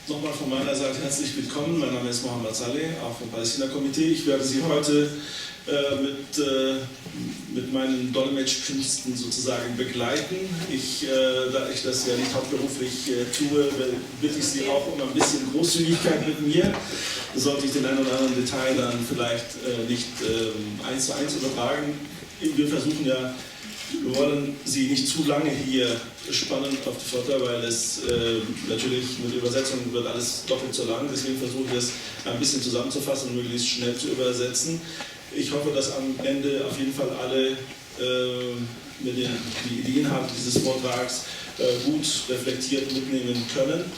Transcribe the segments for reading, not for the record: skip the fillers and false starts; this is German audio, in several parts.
Nochmal von meiner Seite herzlich willkommen. Mein Name ist Mohammed Saleh, auch vom Palästina-Komitee. Ich werde Sie heute mit meinen Dolmetschkünsten sozusagen begleiten. Da ich das ja nicht hauptberuflich tue, bitte ich Sie auch um ein bisschen Großzügigkeit mit mir. Sollte ich den einen oder anderen Detail dann vielleicht nicht 1:1 übertragen. Wir wollen Sie nicht zu lange hier spannen auf die Folter, weil es natürlich mit Übersetzung wird alles doppelt so lang. Deswegen versuche ich es ein bisschen zusammenzufassen und möglichst schnell zu übersetzen. Ich hoffe, dass am Ende auf jeden Fall alle die Inhalte dieses Vortrags gut reflektiert mitnehmen können.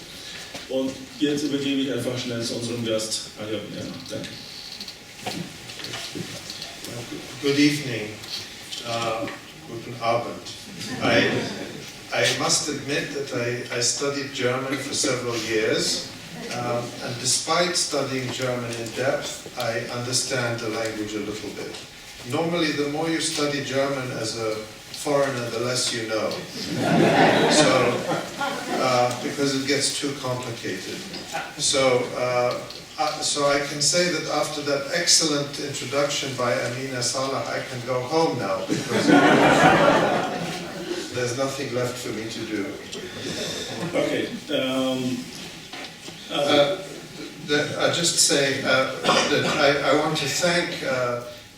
Und jetzt übergebe ich einfach schnell zu unserem Gast, Abunimah. Danke. Good evening. Guten Abend. I must admit that I studied German for several years, and despite studying German in depth, I understand the language a little bit. Normally, the more you study German as a foreigner, the less you know. So, because it gets too complicated. So I can say that after that excellent introduction by Amina Salah, I can go home now because there's nothing left for me to do. Okay. I just say that I want to thank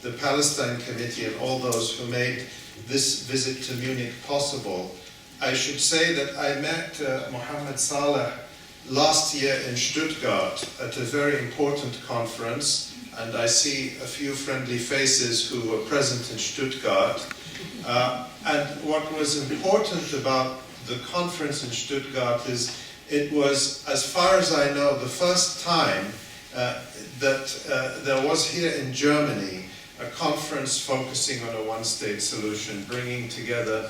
the Palestine Committee and all those who made this visit to Munich possible. I should say that I met Mohammed Saleh last year in Stuttgart at a very important conference, and I see a few friendly faces who were present in Stuttgart. And what was important about the conference in Stuttgart is it was, as far as I know, the first time that there was here in Germany a conference focusing on a one-state solution, bringing together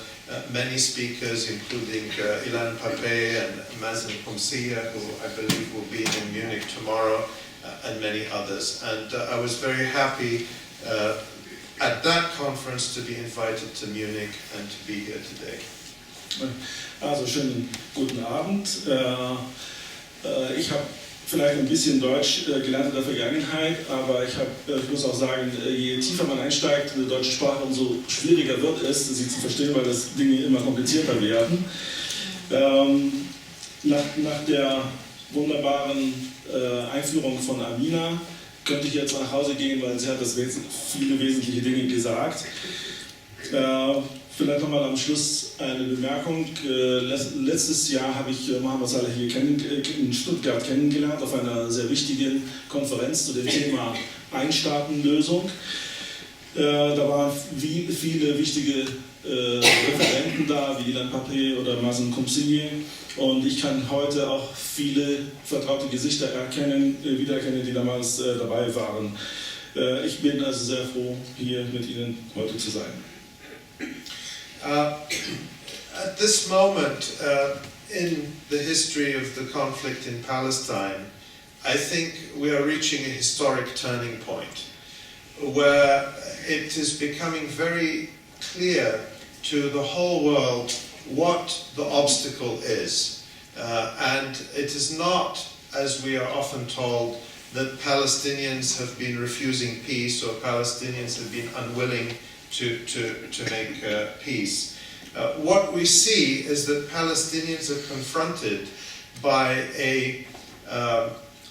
many speakers, including Ilan Pape and Mazen Qumsiya, who I believe will be in Munich tomorrow, and many others. And I was very happy at that conference to be invited to Munich and to be here today. Also schönen guten Abend. Ich habe vielleicht ein bisschen Deutsch gelernt in der Vergangenheit, aber ich muss auch sagen, je tiefer man einsteigt in die deutsche Sprache, umso schwieriger wird es, sie zu verstehen, weil das Dinge immer komplizierter werden. Nach der wunderbaren Einführung von Amina könnte ich jetzt nach Hause gehen, weil sie hat viele wesentliche Dinge gesagt. Vielleicht nochmal am Schluss eine Bemerkung. Letztes Jahr habe ich Mohammed Saleh hier in Stuttgart kennengelernt auf einer sehr wichtigen Konferenz zu dem Thema Einstaaten-Lösung. Da waren viele wichtige Referenten da, wie Ilan Pape oder Mazen Qumsiya. Und ich kann heute auch viele vertraute Gesichter wiedererkennen, die damals dabei waren. Ich bin also sehr froh, hier mit Ihnen heute zu sein. At this moment in the history of the conflict in Palestine, I think we are reaching a historic turning point where it is becoming very clear to the whole world what the obstacle is. And it is not, as we are often told, that Palestinians have been refusing peace or Palestinians have been unwilling to make peace. What we see is that Palestinians are confronted by a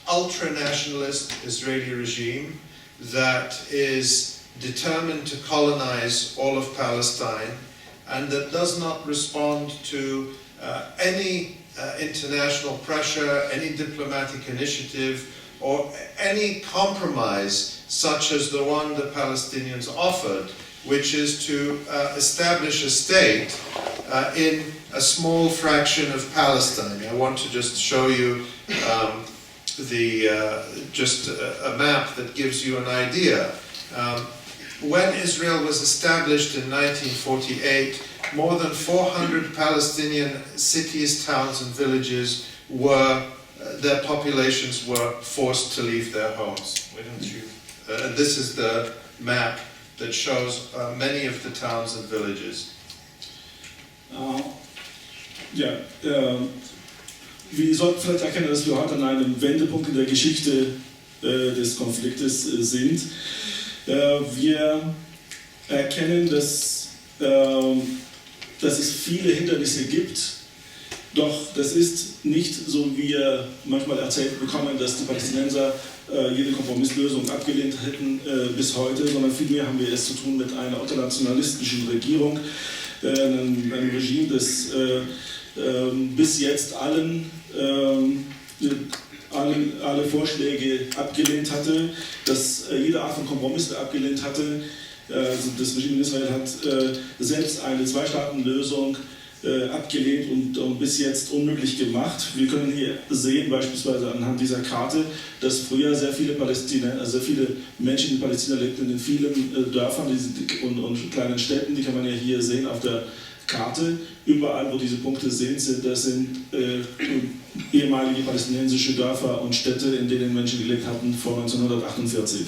ultra-nationalist Israeli regime that is determined to colonize all of Palestine and that does not respond to any international pressure, any diplomatic initiative, or any compromise such as the one the Palestinians offered, which is to establish a state in a small fraction of Palestine. I want to just show you just a map that gives you an idea. When Israel was established in 1948, more than 400 Palestinian cities, towns and villages their populations were forced to leave their homes. Why don't you? And this is the map that shows many of the towns and villages. wir sollten vielleicht erkennen, dass wir heute an einem Wendepunkt in der Geschichte des Konfliktes sind. Wir erkennen, dass es viele Hindernisse gibt, doch das ist nicht so, wie wir manchmal erzählt bekommen, dass die Palästinenser jede Kompromisslösung abgelehnt hätten bis heute, sondern vielmehr haben wir es zu tun mit einer ultranationalistischen Regierung, einem Regime, das bis jetzt alle Vorschläge abgelehnt hatte, das jede Art von Kompromisse abgelehnt hatte. Das Regime in Israel hat selbst eine Zwei-Staaten-Lösung abgelehnt und bis jetzt unmöglich gemacht. Wir können hier sehen, beispielsweise anhand dieser Karte, dass früher sehr viele Menschen in Palästina lebten in vielen Dörfern und kleinen Städten. Die kann man ja hier sehen auf der Karte. Überall, wo diese Punkte sind, das sind ehemalige palästinensische Dörfer und Städte, in denen Menschen gelebt hatten vor 1948.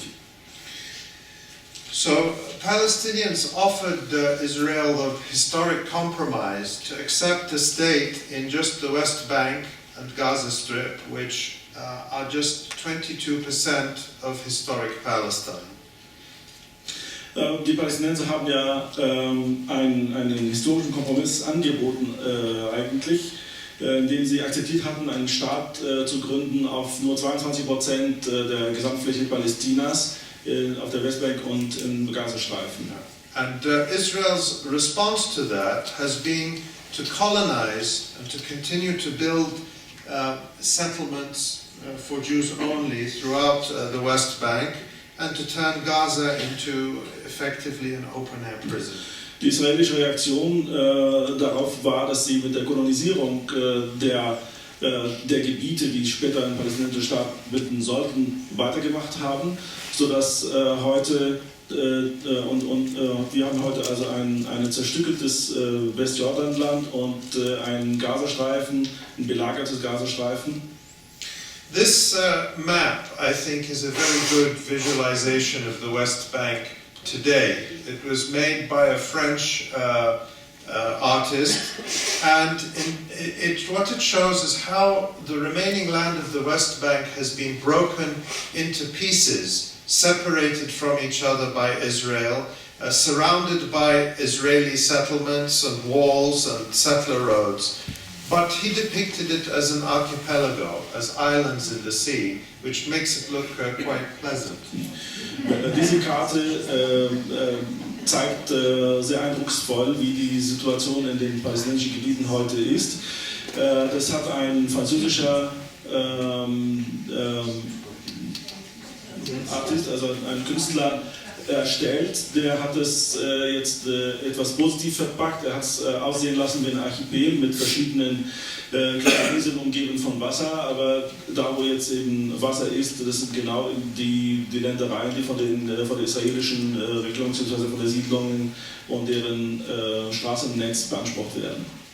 So, Palestinians offered Israel the historic compromise to accept a state in just the West Bank and Gaza Strip, which are just 22% of historic Palestine. Die Palästinenser haben ja einen historischen Kompromiss angeboten eigentlich, indem sie akzeptiert hatten, einen Staat zu gründen auf nur 22% der Gesamtfläche Palästinas, auf der Westbank und im Gazastreifen. And Israel's response to that has been to colonize and to continue to build settlements for Jews only throughout the West Bank and to turn Gaza into effectively an open-air prison. Die israelische Reaktion darauf war, dass sie mit der Kolonisierung der Gebiete, die später ein palästinensischer Staat bilden sollten, weitergemacht haben, sodass heute wir haben heute also ein zerstückeltes Westjordanland und einen Gazastreifen, ein belagertes Gazastreifen. This map, I think, is a very good visualization of the West Bank today. It was made by a French artist, and what it shows is how the remaining land of the West Bank has been broken into pieces, separated from each other by Israel, surrounded by Israeli settlements and walls and settler roads. But he depicted it as an archipelago, as islands in the sea, which makes it look quite pleasant. Diese Karte zeigt sehr eindrucksvoll, wie die Situation in den palästinensischen Gebieten heute ist. Das hat ein französischer Artist, also ein Künstler, erstellt. Der hat es jetzt etwas positiv verpackt. Er hat es aussehen lassen wie ein Archipel mit verschiedenen kleinen Inseln umgeben von Wasser, aber da wo jetzt eben Wasser ist, das sind genau die Ländereien, die von der israelischen Regierung bzw. von der Siedlungen und deren Straßennetz beansprucht werden.